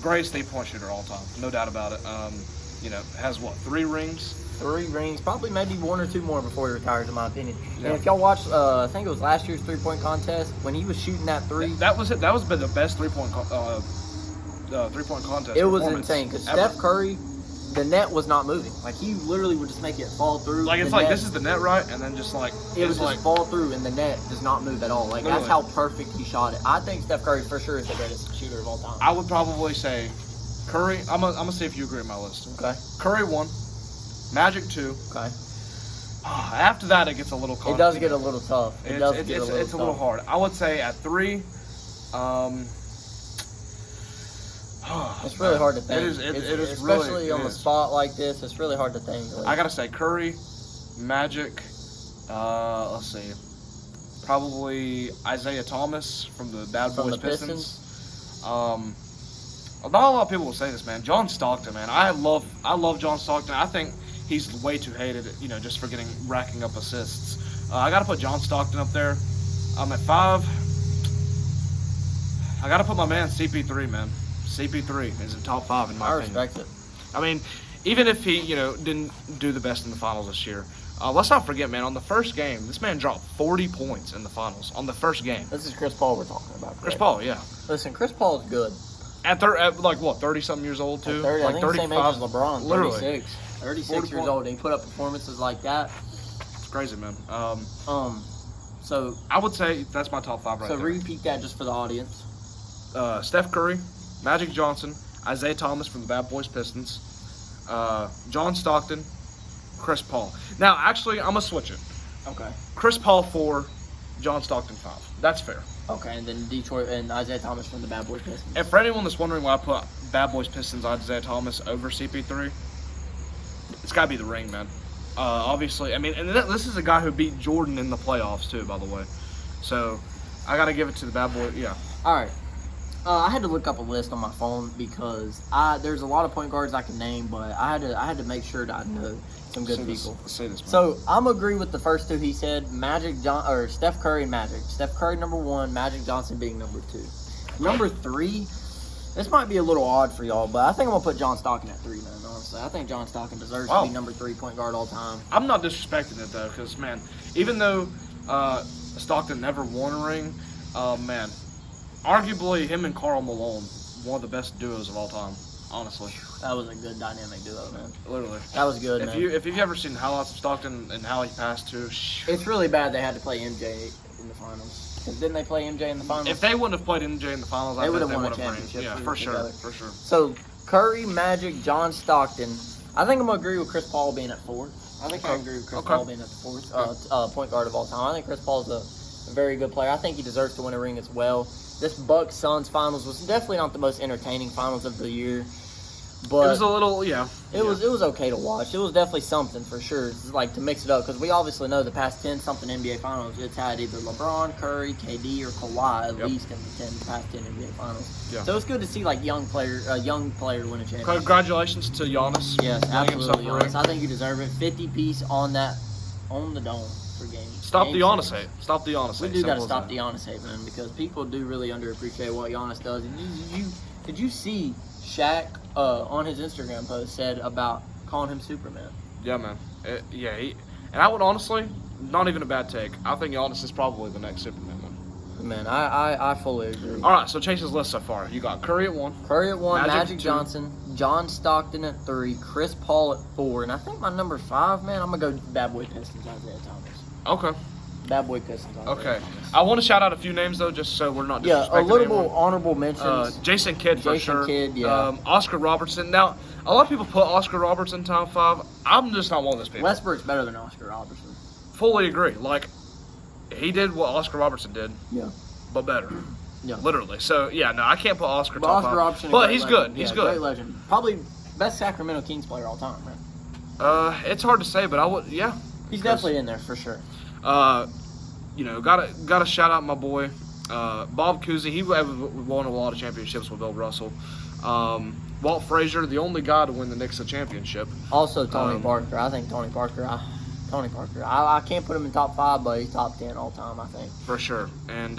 greatest 3-point shooter all time, no doubt about it. Has 3 rings? 3 rings, probably maybe 1 or 2 more before he retires, in my opinion. Yeah. And if y'all watched, I think it was last year's 3-point contest when he was shooting that 3. That was it. That was the best 3-point 3-point contest. It was insane because Steph Curry, the net was not moving. Like he literally would just make it fall through. Like it's like this is the net, right? And then just like it would just fall through, and the net does not move at all. Like literally. That's how perfect he shot it. I think Steph Curry for sure is the greatest shooter of all time. I would probably say Curry. I'm gonna see if you agree with my list. Okay. Curry 1, Magic 2. Okay. After that, it gets a little. It does get a little tough. It's a little hard. I would say at 3. It's really hard to think. It is especially really, on the spot like this. It's really hard to think. I gotta say Curry, Magic. Let's see, probably Isaiah Thomas from the Bad Boys Pistons. Not a lot of people will say this, man. John Stockton, man. I love John Stockton. I think he's way too hated, just for racking up assists. I gotta put John Stockton up there. I'm at 5. I gotta put my man CP3, man. CP3 is in top 5 in my opinion. I respect it. I mean, even if he, didn't do the best in the finals this year, let's not forget, man, on the first game, this man dropped 40 points in the finals on the first game. This is Chris Paul we're talking about. Chris Paul, yeah. Listen, Chris Paul is good. At 30-something years old, too? At 30, like I think the same age as LeBron, literally. 36. 36 years old, and he put up performances like that. It's crazy, man. So I would say that's my top 5 right there. So repeat that just for the audience. Steph Curry, Magic Johnson, Isaiah Thomas from the Bad Boys Pistons, John Stockton, Chris Paul. Now, actually, I'm going to switch it. Okay. Chris Paul 4, John Stockton 5. That's fair. Okay, and then Detroit and Isaiah Thomas from the Bad Boys Pistons. And for anyone that's wondering why I put Bad Boys Pistons Isaiah Thomas over CP3, it's got to be the ring, man. Obviously, I mean, and this is a guy who beat Jordan in the playoffs, too, by the way. So, I got to give it to the Bad Boy, yeah. All right. I had to look up a list on my phone because there's a lot of point guards I can name, but I had to make sure that I know some good people. Say this, man. So I'm agree with the first two he said. Steph Curry and Magic. Steph Curry number 1, Magic Johnson being number 2. Number 3. This might be a little odd for y'all, but I think I'm gonna put John Stockton at 3, man. Honestly, I think John Stockton deserves to be number 3 point guard all time. I'm not disrespecting it though, because man, even though Stockton never won a ring, man. Arguably, him and Karl Malone, one of the best duos of all time. Honestly, that was a good dynamic duo, man. Literally, that was good. If you've ever seen highlights of Stockton and how he passed to, it's really bad they had to play MJ in the finals. Because didn't they play MJ in the finals? If they wouldn't have played MJ in the finals, they would have won a championship. Yeah, for sure. So Curry, Magic, John Stockton. I think I'm gonna agree with Chris Paul being at 4. I think I agree with Chris Paul being at the 4th point guard of all time. I think Chris Paul's a very good player. I think he deserves to win a ring as well. This Bucks Suns finals was definitely not the most entertaining finals of the year, but it was a little, It was okay to watch. It was definitely something for sure. It's like to mix it up because we obviously know the past 10-something NBA finals, it's had either LeBron, Curry, KD, or Kawhi at least in the past 10 NBA finals. Yeah. So it's good to see like a young player win a championship. Congratulations to Giannis. Yes, absolutely, Giannis. I think you deserve it. 50 piece on the dome. Game. Stop the Giannis hate. Stop the Giannis hate. We do got to stop the Giannis hate, man, because people do really underappreciate what Giannis does. And did you see Shaq on his Instagram post said about calling him Superman? Yeah, man. And I would honestly, not even a bad take. I think Giannis is probably the next Superman, man. Man, I fully agree. All right, so Chase's list so far. You got Curry at 1. Curry at 1, Magic Johnson, John Stockton at 3, Chris Paul at 4, and I think my number 5, man, I'm going to go Bad Boy Pistons, Isaiah Thomas. Okay. Bad Boy Pistons. Okay. I want to shout out a few names, though, just so we're not disrespecting a little anyone. Honorable mentions. Jason Kidd, for sure. Kidd, yeah. Oscar Robertson. Now, a lot of people put Oscar Robertson top 5. I'm just not one of those people. Westbrook's better than Oscar Robertson. Fully agree. Like, he did what Oscar Robertson did. Yeah. But better. Yeah. Literally. So, yeah, no, I can't put Oscar top 5. Robertson, but he's good. He's good. Great legend. Probably best Sacramento Kings player all time, right? It's hard to say, but I would, yeah. He's definitely in there for sure. Gotta shout out my boy, Bob Cousy. He won a lot of championships with Bill Russell. Walt Frazier, the only guy to win the Knicks a championship. Also Tony Parker. I think Tony Parker. I can't put him in top 5, but he's top 10 all time, I think. For sure. And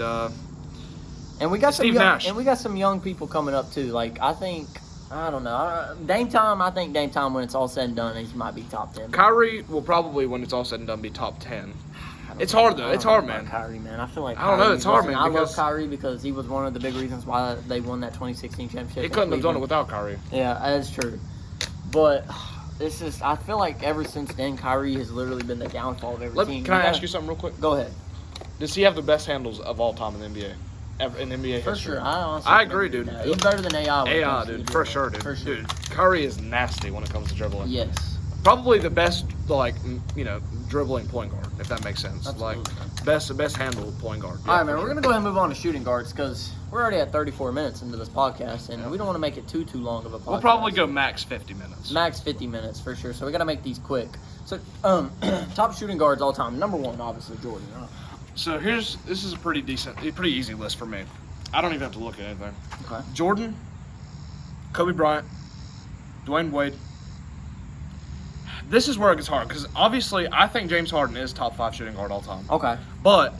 we got Steve Nash. And we got some young people coming up too. Like I don't know. Dame Time, I think Dame Time, when it's all said and done, he might be top 10. Kyrie will probably, when it's all said and done, be top 10. It's hard, though. It's hard, man. Kyrie, man. I feel like I don't know. It's hard, man. I love Kyrie because he was one of the big reasons why they won that 2016 championship. He couldn't have done it without Kyrie. Yeah, that's true. But it's just, I feel like ever since then, Kyrie has literally been the downfall of every team. Can I ask you something real quick? Go ahead. Does he have the best handles of all time in the NBA? Ever in NBA for history? sure. I agree, dude. He's better than AI. AI, dude. For sure, dude. For sure. Dude, Curry is nasty when it comes to dribbling. Yes. Probably the best, dribbling point guard, if that makes sense. Absolutely. Like, best handled point guard. Yeah, all right, man. We're going to go ahead and move on to shooting guards because we're already at 34 minutes into this podcast, and we don't want to make it too long of a podcast. We'll probably go max 50 minutes. Max 50 minutes, for sure. So we got to make these quick. So, top shooting guards all time. Number 1, obviously, Jordan. So this is a pretty easy list for me. I don't even have to look at anything. Okay. Jordan, Kobe Bryant, Dwayne Wade. This is where it gets hard because obviously I think James Harden is top 5 shooting guard all time. Okay. But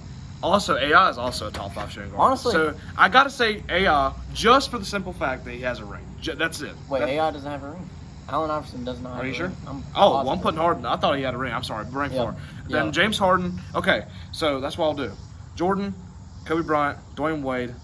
also AI is also a top 5 shooting guard. Honestly. So I got to say AI just for the simple fact that he has a ring. That's it. Wait, AI doesn't have a ring? Allen Iverson does not. Are you sure? I'm Oh, well, positive. I'm putting Harden. I thought he had a ring. I'm sorry, brain Yeah. fart. Then Yeah. James Harden. Okay, so that's what I'll do. Jordan, Kobe Bryant, Dwayne Wade,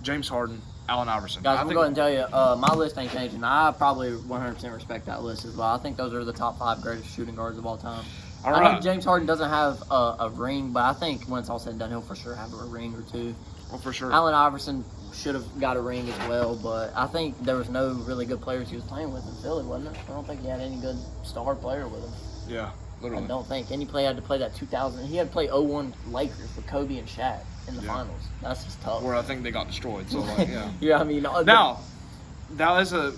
James Harden, Allen Iverson. Guys, I I'm think going to tell you, my list ain't changing. I probably 100% respect that list as well. I think those are the top 5 greatest shooting guards of all time. All I right. think James Harden doesn't have a ring, but I think when it's all said and done, he'll for sure have a ring or 2. Well, for sure. Allen Iverson should have got a ring as well, but I think there was no really good players he was playing with in Philly, wasn't there? I don't think he had any good star player with him. Yeah, I literally. don't think. And he had to play that 2000. He had to play 0-1 Lakers with Kobe and Shaq in the Yeah. finals. That's just tough. Where I think they got destroyed. So like, yeah. Yeah, I mean, Now, that is a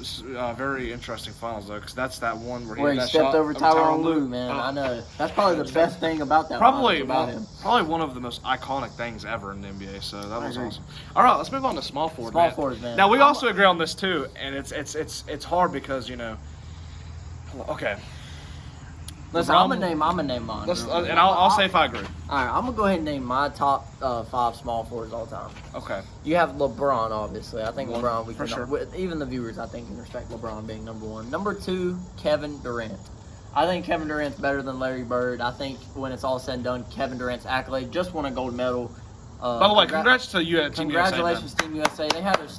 very interesting finals though, because that's that one where where he hit that stepped shot over Tyronn Lue, man. I know. That's probably the best thing about that. Probably finals about him. probably one of the most iconic things ever in the NBA. So that was agree. awesome. All right, let's move on to small forward. Small man. forwards, man. Now we also agree on this too, and it's hard because okay. Listen, LeBron- I'm gonna name mine. Let's real quick. and I'll say if I agree. All right, I'm gonna go ahead and name my top 5 small forwards all time. Okay. You have LeBron, obviously. I think One, LeBron. We for can, sure. Even the viewers, I think, can respect LeBron being number 1. Number 2, Kevin Durant. I think Kevin Durant's better than Larry Bird. I think when it's all said and done, Kevin Durant's accolade just won a gold medal. By the way, congrats to you at Team USA. Congratulations, Team USA.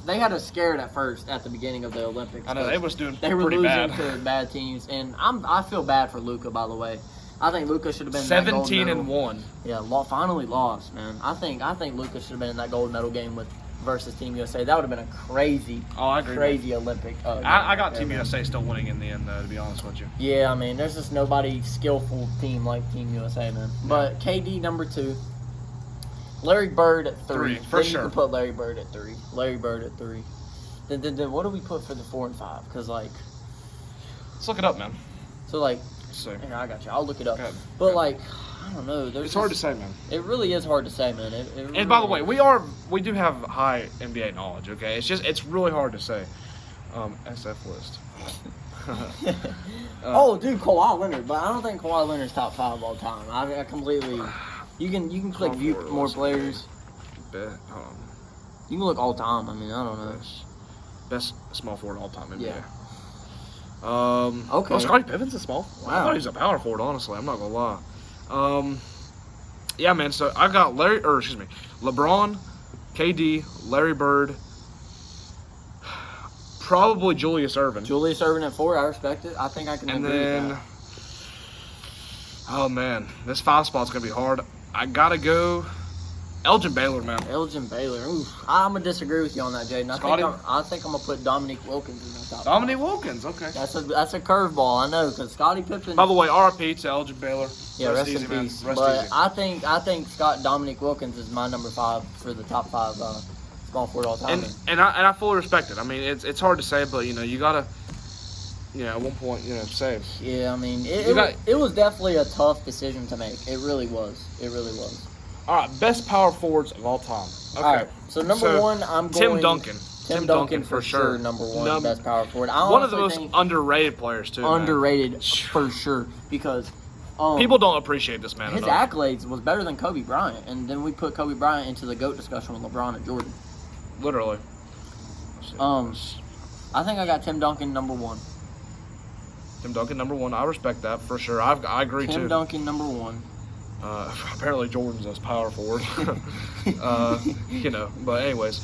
They had us scared at first at the beginning of the Olympics. I know they was doing They were pretty losing bad. to bad teams, and I feel bad for Luka. By the way, I think Luka should have been in that gold 17 medal. and 1. Yeah, finally lost, man. I think Luka should have been in that gold medal game versus Team USA. That would have been a crazy, Oh, I agree. crazy Olympic. Game I got right Team there, man. USA still winning in the end, though. To be honest with you. Yeah, I mean, there's just nobody skillful team like Team USA, man. But KD number 2. Larry Bird at 3. For Then sure. You can put Larry Bird at 3. Larry Bird at 3. Then what do we put for the 4 and 5? Because, like, Let's look it up, man. so, like, Let's see. here, I got you. I'll look it up. Go ahead. But, like, I don't know. It's hard to say, man. It really is hard to say, man. And by the way, we do have high NBA knowledge. Okay, it's really hard to say. SF list. Oh, dude, Kawhi Leonard. But I don't think Kawhi Leonard's top 5 all time. I completely. You can click view forward, more let's see. players. Hold You can look all time. I mean, I don't know. on. Best small forward all time NBA. Yeah. Okay. Well, Scottie Pippen's a small. I Wow. thought he was a power forward. Honestly, I'm not gonna lie. Yeah, man. So I got LeBron, KD, Larry Bird, probably Julius Erving, Julius Erving at 4. I respect it. I think I can and agree then. with that. Oh man, this 5 spot's gonna be hard. I gotta go, Elgin Baylor, man. Elgin Baylor. Ooh, I'm gonna disagree with you on that, Jaden. Scotty? I think I'm gonna put Dominique Wilkins in the top. Dominique Wilkins, okay. That's a curveball. I know because Scottie Pippen. By the way, RIP to Elgin Baylor. Yeah, rest easy, in man. peace. Rest But easy. I think Dominique Wilkins is my number 5 for the top 5 small forward all time. And I fully respect it. I mean, it's hard to say, but you gotta, at one point, save. Yeah, I mean, You got- it was definitely a tough decision to make. It really was. It really was. All right, best power forwards of all time. Okay. All right. So number 1, I'm going Tim Duncan. Tim Duncan for sure. Number 1, best power forward. I One of the honestly most think underrated players too. man. underrated for sure because People don't appreciate this man his enough. accolades was better than Kobe Bryant, and then we put Kobe Bryant into the GOAT discussion with LeBron and Jordan. Literally. I think I got Tim Duncan number 1. Tim Duncan number 1. I respect that for sure. I agree too. Tim Duncan number 1. Apparently Jordan's as power forward. But anyways,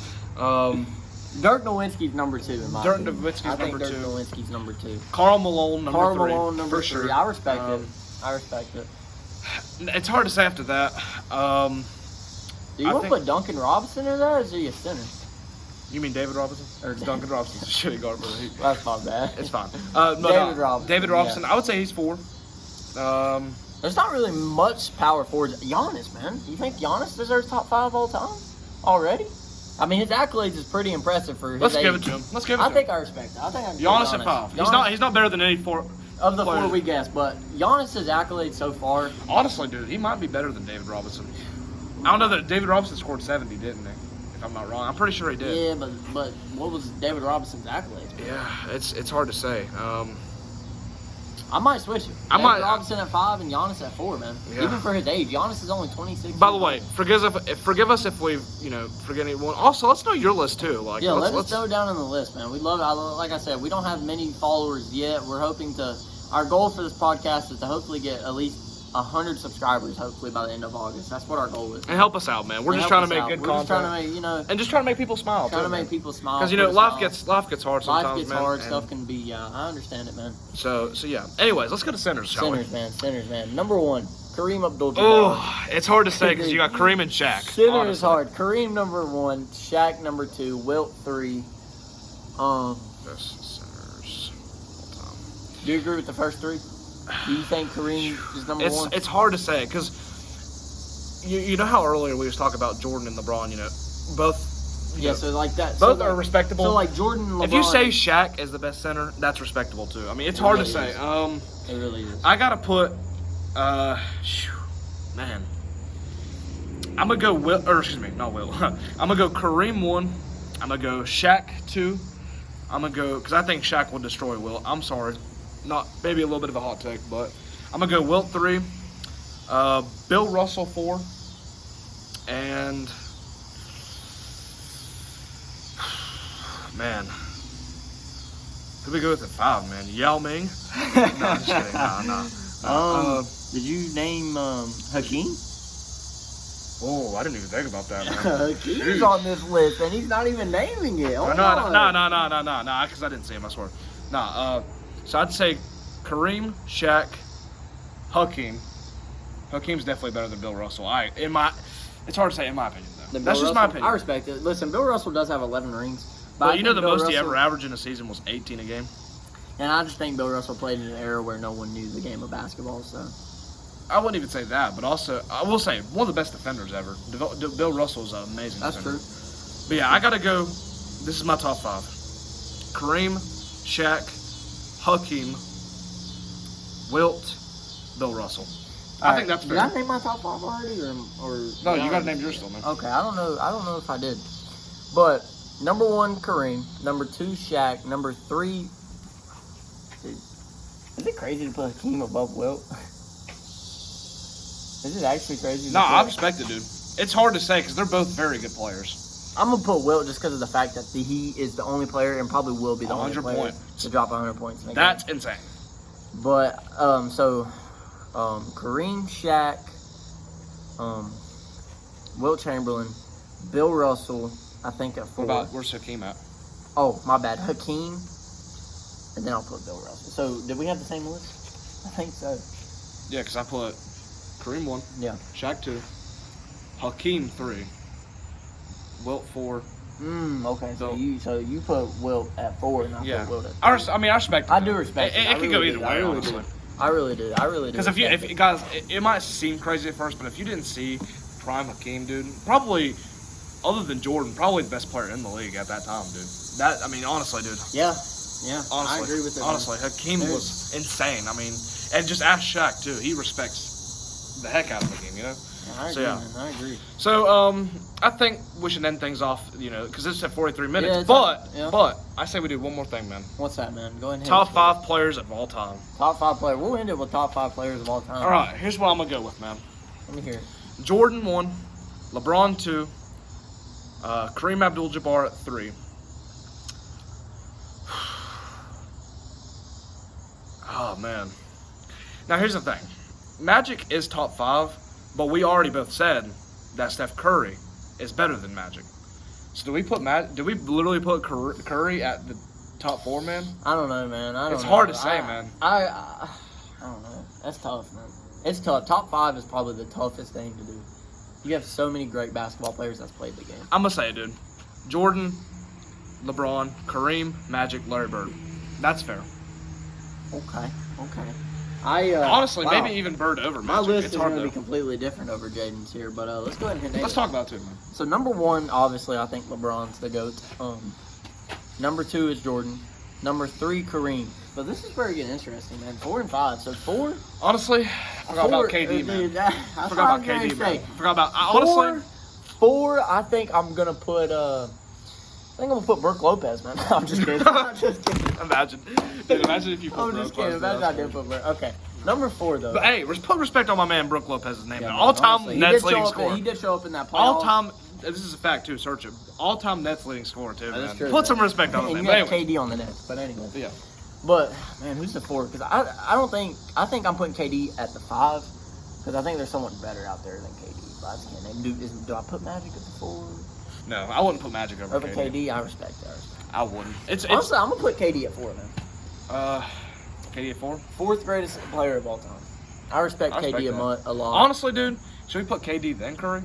Dirk Nowitzki's number 2 in my Dirk opinion. Nowitzki's I think number Dirk 2. Nowitzki's number 2. Karl Malone number Karl 3. Malone number for 3. sure. I respect it. I respect it. It's hard to say after that. Do you want to put Duncan Robinson in there, or is he a center? You mean David Robinson? Or Duncan Robinson's a shitty guard for the Heat. That's not bad. It's fine. David Robinson, David Robinson. yeah. I would say he's 4. There's not really much power forwards. Giannis, man. You think Giannis deserves top 5 all time already? I mean, his accolades is pretty impressive for his Let's age. give it to him. Let's give it I to think him. I respect it. I think I can Giannis put at 5. Giannis, He's not better than any 4. of the 4 players. we guessed, but Giannis's accolades so far. Honestly, dude, he might be better than David Robinson. I don't know that David Robinson scored 70, didn't he? If I'm not wrong, I'm pretty sure he did. Yeah, but what was David Robinson's accolades? Yeah, it's hard to say. I might switch it. I might- Robinson at 5 and Giannis at 4, man. Yeah. Even for his age, Giannis is only 26. By the way, forgive us if we've forget anyone. Also, let's know your list too. Like, yeah, let us let's know down in the list, man. We love it. Like I said, we don't have many followers yet. We're hoping to. Our goal for this podcast is to hopefully get at least 100 subscribers. Hopefully by the end of August. That's what our goal is. and help us out, man. We're And just help trying to us make out. good We're content, just trying to make and just trying to make people smile. trying to too, make man. people smile. Because put a life smile. gets hard sometimes. Life gets man, hard. and Stuff can be. Yeah, I understand it, man. So yeah. Anyways, let's go to centers, shall we? Centers, man. Number 1, Kareem Abdul-Jabbar. Oh, it's hard to say because you got Kareem and Shaq. Center honestly. is hard. Kareem number 1, Shaq number 2, Wilt 3. Best centers of all time. Do you agree with the first 3? Do you think Kareem is number 1? It's hard to say because you know how earlier we was talking about Jordan and LeBron. Both. Yeah, so like that. Both so are like, respectable. So like Jordan and LeBron. If you say Shaq is the best center, that's respectable too. I mean, it's hard to say. It really is. I gotta put, man. I'm gonna go not Will. I'm gonna go Kareem 1. I'm gonna go Shaq 2. I'm gonna go because I think Shaq will destroy Will. I'm sorry, not maybe a little bit of a hot take, but I'm gonna go Wilt 3, Bill Russell 4, and man, who we go with at 5, man? Yao Ming? No, I'm just kidding. Nah. Did you name Hakeem? Oh, I didn't even think about that, man. Hakeem's on this list, and he's not even naming it. Oh, No, because I didn't see him, I swear. So I'd say Kareem, Shaq, Hakeem. Hakeem's definitely better than Bill Russell. It's hard to say in my opinion, though. That's just my opinion. I respect it. Listen, Bill Russell does have 11 rings. But I you know think the Bill most he Russell- ever averaged in a season was 18 a game? And I just think Bill Russell played in an era where no one knew the game of basketball, so. I wouldn't even say that, but also, I will say, one of the best defenders ever. Bill Russell's an amazing That's defender. true. But yeah, I got to go. This is my top 5. Kareem, Shaq, Hakeem, Wilt, Bill Russell. I think that's fair. Did I name my top 5 already, or No, you got to name yours still, man. Okay, I don't know if I did, but number 1 Kareem, number 2 Shaq, number 3. Dude, is it crazy to put Hakeem above Wilt? Is it actually crazy? No, I respect it, dude. It's hard to say because they're both very good players. I'm gonna put Wilt just because of the fact that he is the only player, and probably will be the only 100 player points. to drop 100 points. In a That's game. insane. But Kareem, Shaq, Wilt Chamberlain, Bill Russell, I think at 4. Where's Hakeem at? Oh, my bad, Hakeem, and then I'll put Bill Russell. So did we have the same list? I think so. Yeah, because I put Kareem 1, Yeah. Shaq 2, Hakeem 3, Wilt 4. Okay. So- So you put Wilt at 4, and I Yeah, put Wilt at 3. I respect it. I do respect it. It I could really go do. either I way, really honestly. do. I really do. Because if guys, it might seem crazy at first, but if you didn't see prime Hakeem, dude, probably other than Jordan, probably the best player in the league at that time, dude. Honestly, dude. Yeah. Honestly, I agree with it. Honestly, Hakeem was insane. And just ask Shaq too. He respects the heck out of Hakeem, you know. I agree, So, yeah. man. I agree. So I think we should end things off, because this is at 43 minutes. Yeah, but I say we do one more thing, man. What's that, man? Go ahead. and Top hit it. 5 players of all time. Top 5 players. We'll end it with top 5 players of all time. All right, here's what I'm gonna go with, man. Let me hear it. Jordan 1, LeBron 2, Kareem Abdul-Jabbar at 3. Oh, man. Now, here's the thing. Magic is top 5, but we already both said that Steph Curry is better than Magic. So do we literally put Curry at the top 4, man? I don't know, man. It's hard to say, man. I don't know. That's tough, man. It's tough. Top 5 is probably the toughest thing to do. You have so many great basketball players that's played the game. I'm going to say it, dude. Jordan, LeBron, Kareem, Magic, Larry Bird. That's fair. Okay. Honestly, wow. maybe even Bird over My Magic. list It's is hard going to to be completely different over Jaden's here, but let's go ahead and hit Let's it. talk about it, too, man. So number 1, obviously, I think LeBron's the GOAT. Number 2 is Jordan. Number 3, Kareem. But this is where it gets interesting, man. 4 and 5. So 4. Honestly, I forgot about KD, man. I Forgot about KD, man. Forgot about honestly. 4. I think I'm gonna put think I'm gonna put Brooke Lopez, man. I'm just kidding. I'm just kidding. Imagine if you put I'm just kidding. Imagine I did put Brooke. Okay, number 4 though. But hey, put respect on my man Brooke Lopez's name. Yeah, All-time honestly, Nets leading scorer. He did show up in that playoff. All-time. This is a fact too. Search it. All-time Nets leading scorer too, man. True, Put some respect on his and name. you have Anyway. KD on the Nets, but anyway. Yeah. But man, who's the 4? Because I think I'm putting KD at the 5 because I think there's someone better out there than KD. But I just can't name. Do I put Magic at the 4? No, I wouldn't put Magic over KD. I respect that. I wouldn't. It's honestly, I'm gonna put KD at 4, man. KD at 4. 4th greatest player of all time. I respect KD a lot. Honestly, dude, should we put KD then Curry?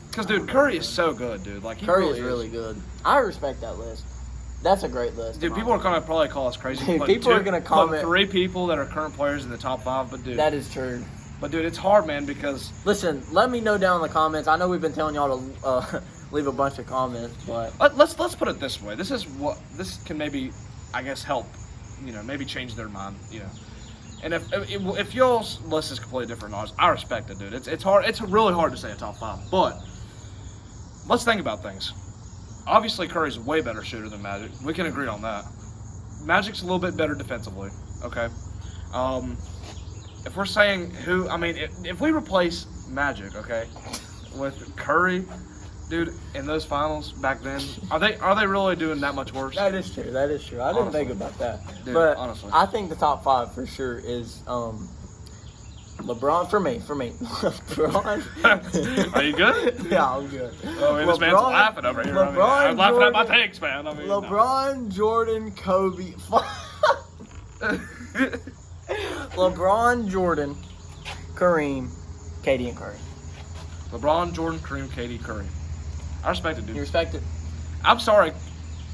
Because dude, Curry is so good, dude. Like Curry is really good. I respect that list. That's a great list. Dude, people are gonna probably call us crazy. Dude, people are gonna comment. 3 people that are current players in the top 5, but dude, that is true. But dude, it's hard, man, because listen, let me know down in the comments. I know we've been telling y'all to leave a bunch of comments, but let's put it this way. This can maybe, I guess, help. Maybe change their mind. And if y'all's list is completely different than ours, I respect it, dude. It's hard. It's really hard to say a top 5, but let's think about things. Obviously, Curry's a way better shooter than Magic. We can agree on that. Magic's a little bit better defensively. Okay. If we're saying if we replace Magic, okay, with Curry, dude, in those finals back then, are they really doing that much worse? That is true. I didn't think about that. Dude, but honestly, I think the top 5 for sure is LeBron for me. LeBron. Are you good? Yeah, I'm good. This man's laughing over here. I'm laughing at my takes, man. LeBron, Jordan, Kobe. LeBron, Jordan, Kareem, KD, and Curry. LeBron, Jordan, Kareem, KD, Curry. I respect it, dude. You respect it? I'm sorry.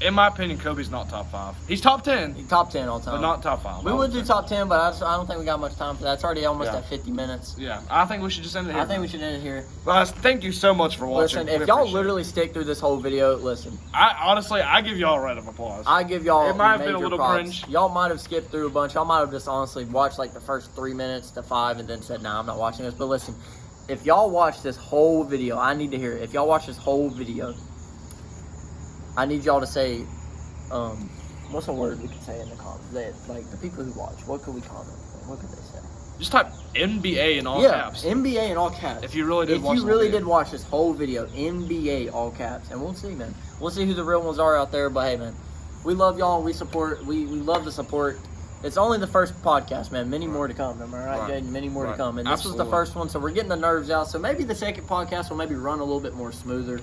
In my opinion, Kobe's not top 5. He's top 10. He's top 10 all time. But not top 5. We would do top 10, but I don't think we got much time for that. It's already almost at 50 minutes. Yeah, I think we should just end it here. I think we should end it here. Guys, thank you so much for watching. Listen, if y'all literally stick through this whole video, listen. I give y'all a round of applause. I give y'all It might have been a major little props. cringe. Y'all might have skipped through a bunch. Y'all might have just honestly watched like the first 3 minutes to 5 and then said, nah, I'm not watching this. But listen, if y'all watch this whole video, I need to hear it. If y'all watch this whole video, I need y'all to say, what's a word we could say in the comments? Like the people who watch, what could we comment? What could they say? Just type NBA in all caps. NBA in all caps. If you really did watch this whole video, NBA all caps, and we'll see, man. We'll see who the real ones are out there. But hey, man, we love y'all. We support. We love the support. It's only the first podcast, man. Many more to come. Am I right, Jaden? Many more to come. And this was the first one, so we're getting the nerves out. So maybe the second podcast will maybe run a little bit more smoother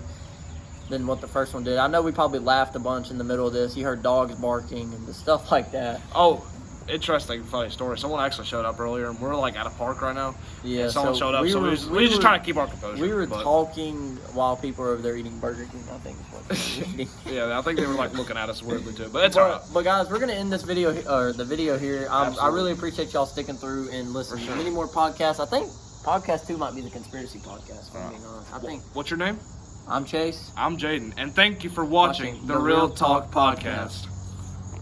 than what the first one did. I know we probably laughed a bunch in the middle of this. You heard dogs barking and the stuff like that. Oh, interesting, funny story. Someone actually showed up earlier, and we're like at a park right now. Yeah, and someone showed up, we were just trying to keep our composure. We were talking while people were over there eating Burger King, I think is what they were eating. Yeah, I think they were like looking at us weirdly too, but it's alright. But guys, we're gonna end this video or the video here. I really appreciate y'all sticking through and listening to many more podcasts. I think podcast 2 might be the conspiracy podcast. For being honest, I think. What's your name? I'm Chase. I'm Jaden, and thank you for watching the Real Talk Podcast.